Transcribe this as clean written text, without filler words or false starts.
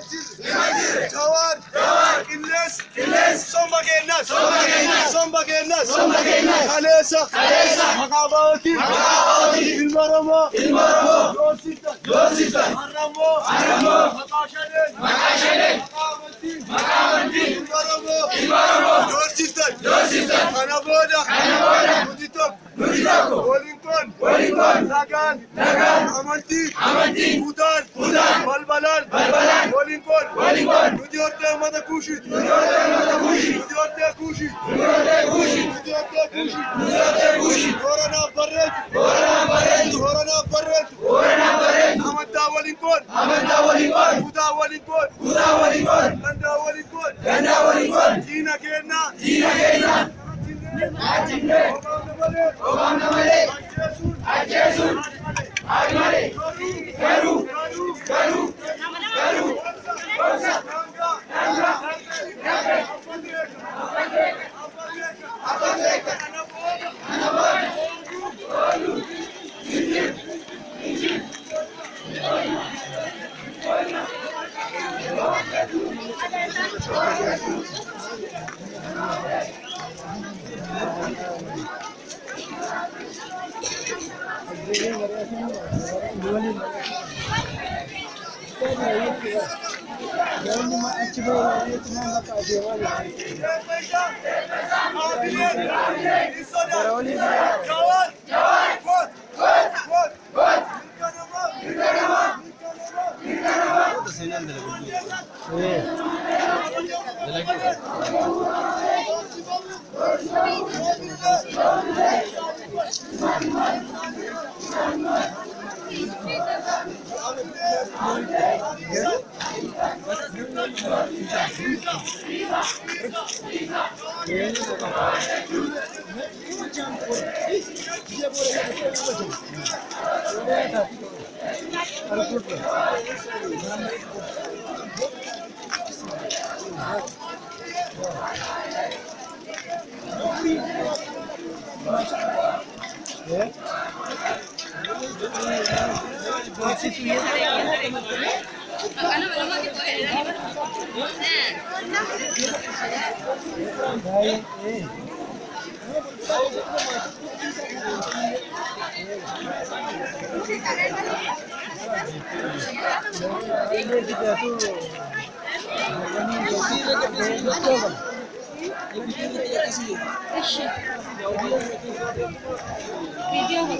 Jawar, Illes, Somba Kennas, Kalesa, Makabawati, Ilmaramo, Yosita, Haramo, Makashane, Makamanti, Ilmaramo, Yosita, Kanaboda, Nutitoko, Wellington, Lagan, Amanti, Udan, Balbalan, Wellington, Nudiorte Madakushi, Nudiorte Kushi, Corona Barret, Amanda Wellington, Uda Wellington, Ganda Wellington, Gina Kenna, Obamnamale, Ajesun, Agmale, Garu, Video.